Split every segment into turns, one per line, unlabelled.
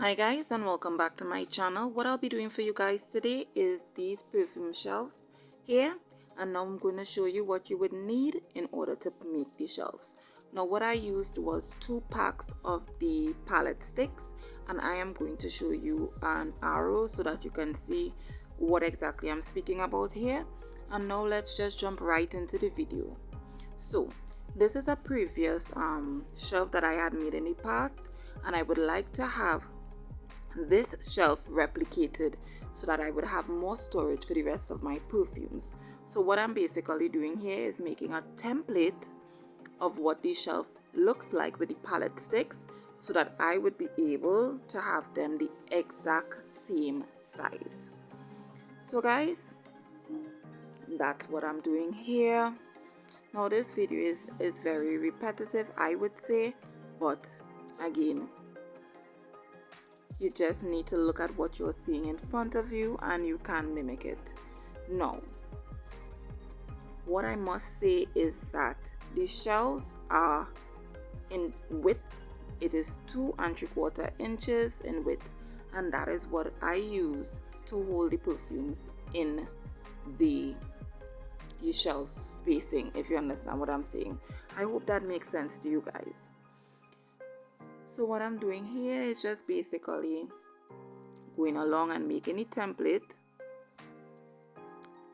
Hi guys, and welcome back to my channel. What I'll be doing for you guys today is these perfume shelves here, and now I'm going to show you what you would need in order to make these shelves. Now what I used was 2 packs of the palette sticks, and I am going to show you an arrow so that you can see what exactly I'm speaking about here. And now let's just jump right into the video. So this is a previous shelf that I had made in the past, and I would like to have this shelf replicated so that I would have more storage for the rest of my perfumes. So what I'm basically doing here is making a template of what the shelf looks like with the palette sticks so that I would be able to have them the exact same size. So guys, that's what I'm doing here. Now this video is very repetitive, I would say, but again, you just need to look at what you're seeing in front of you and you can mimic it. Now, what I must say is that the shelves are in width. It is 2 3/4 inches in width, and that is what I use to hold the perfumes in the shelf spacing, if you understand what I'm saying. I hope that makes sense to you guys. So what I'm doing here is just basically going along and making a template,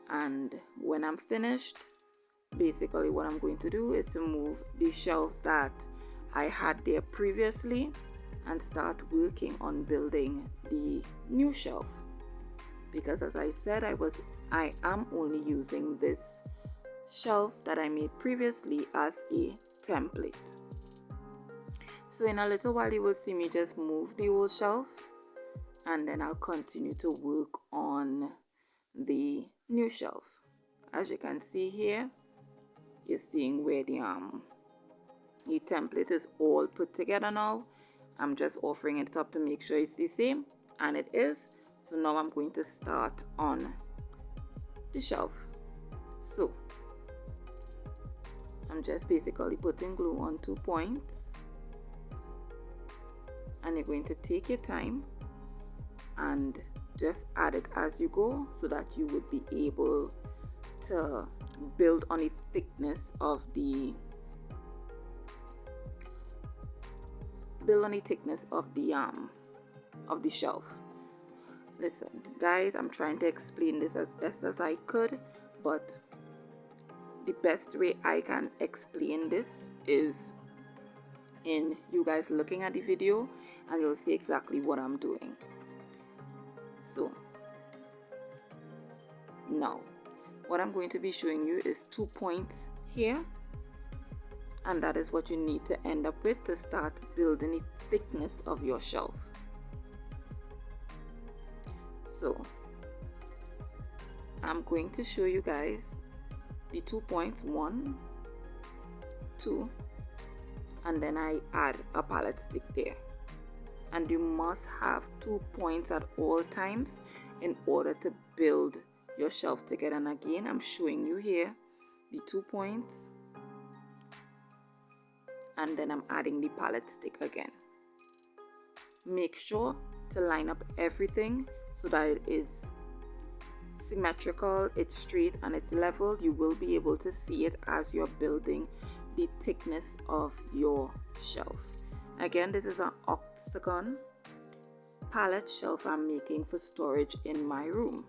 and when I'm finished, basically what I'm going to do is to move the shelf that I had there previously and start working on building the new shelf, because as I said, I am only using this shelf that I made previously as a template. So in a little while you will see me just move the old shelf, and then I'll continue to work on the new shelf. As you can see here, you're seeing where the template is all put together now. I'm just offering it up to make sure it's the same, and it is. So now I'm going to start on the shelf. So I'm just basically putting glue on 2 points, and you're going to take your time and just add it as you go so that you would be able to build on the thickness of the shelf. Listen guys, I'm trying to explain this as best as I could, but the best way I can explain this is in you guys looking at the video, and you'll see exactly what I'm doing. So now what I'm going to be showing you is 2 points here, and that is what you need to end up with to start building the thickness of your shelf. So I'm going to show you guys the 2 points, 1, 2, and then I add a palette stick there. And you must have 2 points at all times in order to build your shelf together. And again, I'm showing you here the 2 points, and then I'm adding the palette stick again. Make sure to line up everything so that it is symmetrical, it's straight, and it's level. You will be able to see it as you're building the thickness of your shelf. Again, this is an octagon palette shelf I'm making for storage in my room.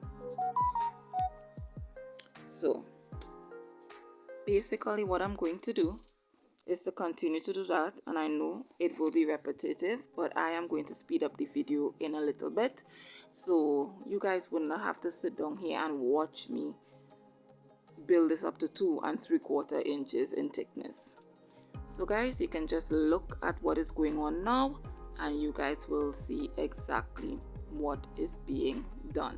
So basically what I'm going to do is to continue to do that, and I know it will be repetitive, but I am going to speed up the video in a little bit so you guys will not have to sit down here and watch me build this up to 2 3/4 inches in thickness. So guys, you can just look at what is going on now, and you guys will see exactly what is being done.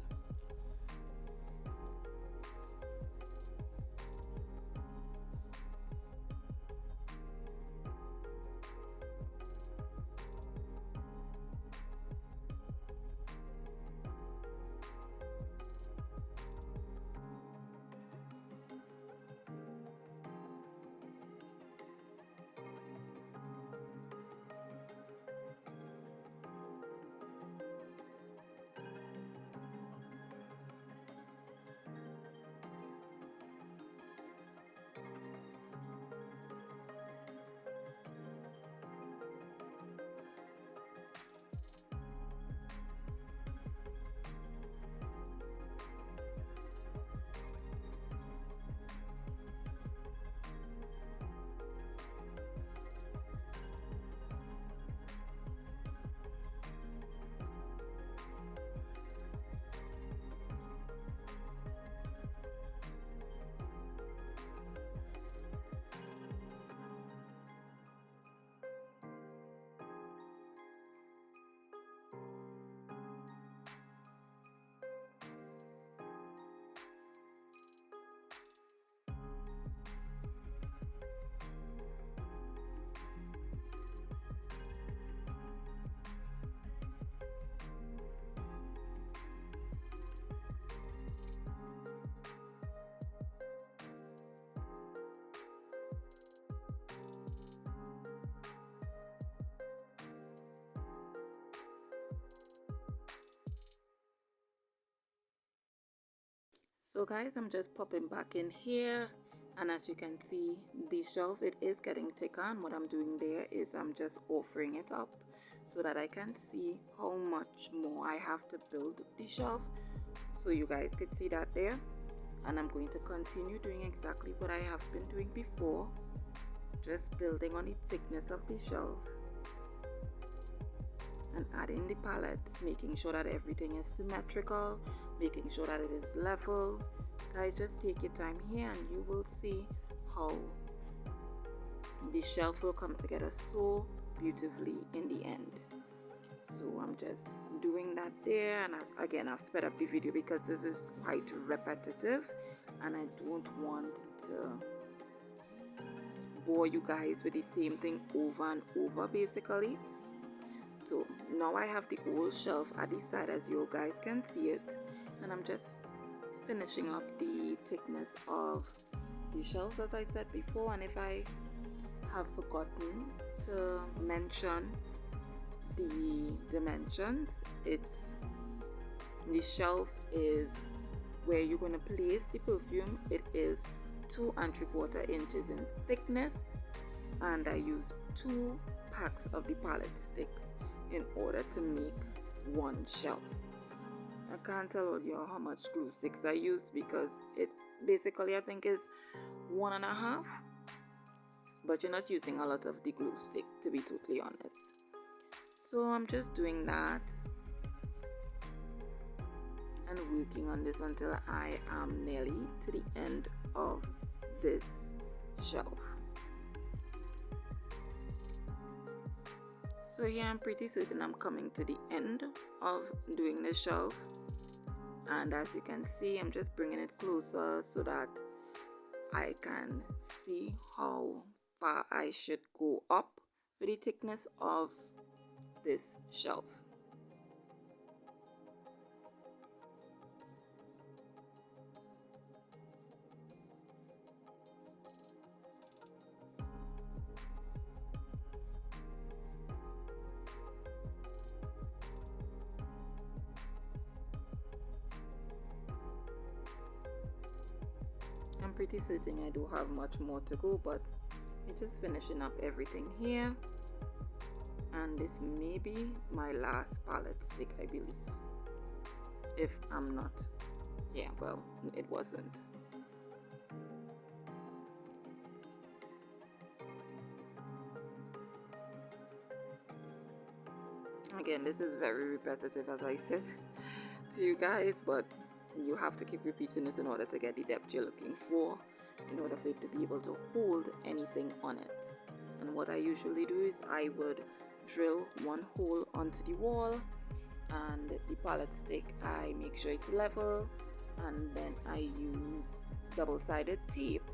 So guys, I'm just popping back in here, and as you can see, the shelf, it is getting thicker, and what I'm doing there is I'm just offering it up so that I can see how much more I have to build the shelf, so you guys could see that there. And I'm going to continue doing exactly what I have been doing before, just building on the thickness of the shelf and adding the palettes, making sure that everything is symmetrical, making sure that it is level. Guys, just take your time here and you will see how the shelf will come together so beautifully in the end. So I'm just doing that there, and again I've sped up the video because this is quite repetitive and I don't want to bore you guys with the same thing over and over basically. So now I have the old shelf at the side, as you guys can see it, and I'm just finishing up the thickness of the shelves as I said before. And if I have forgotten to mention the dimensions, it's the shelf is where you're going to place the perfume. It is 2 3/4 inches in thickness, and I use 2 packs of the palette sticks in order to make one shelf. I can't tell you how much glue sticks I use because it basically I think is 1.5, but you're not using a lot of the glue stick, to be totally honest. So I'm just doing that and working on this until I am nearly to the end of this shelf. So here I'm pretty certain I'm coming to the end of doing the shelf, and as you can see I'm just bringing it closer so that I can see how far I should go up with the thickness of this shelf. I'm pretty certain I do have much more to go, but I'm just finishing up everything here, and this may be my last palette stick, I believe, if I'm not, yeah, well, it wasn't. Again, this is very repetitive as I said to you guys, but you have to keep repeating it in order to get the depth you're looking for, in order for it to be able to hold anything on it. And what I usually do is I would drill one hole onto the wall, and the palette stick I make sure it's level, and then I use double-sided tape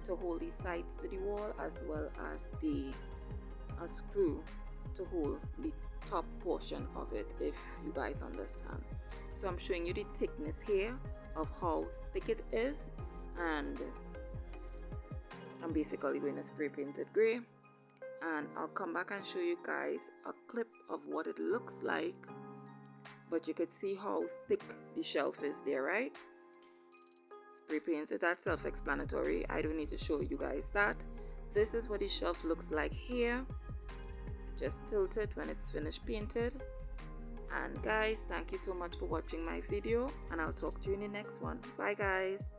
to hold the sides to the wall, as well as a screw to hold the top portion of it, if you guys understand. So I'm showing you the thickness here of how thick it is, and I'm basically going to spray paint it gray, and I'll come back and show you guys a clip of what it looks like. But you could see how thick the shelf is there, right? Spray painted, that's self-explanatory. I don't need to show you guys that. This is what the shelf looks like here. Just tilt it when it's finished painted. And guys, thank you so much for watching my video, and I'll talk to you in the next one. Bye guys.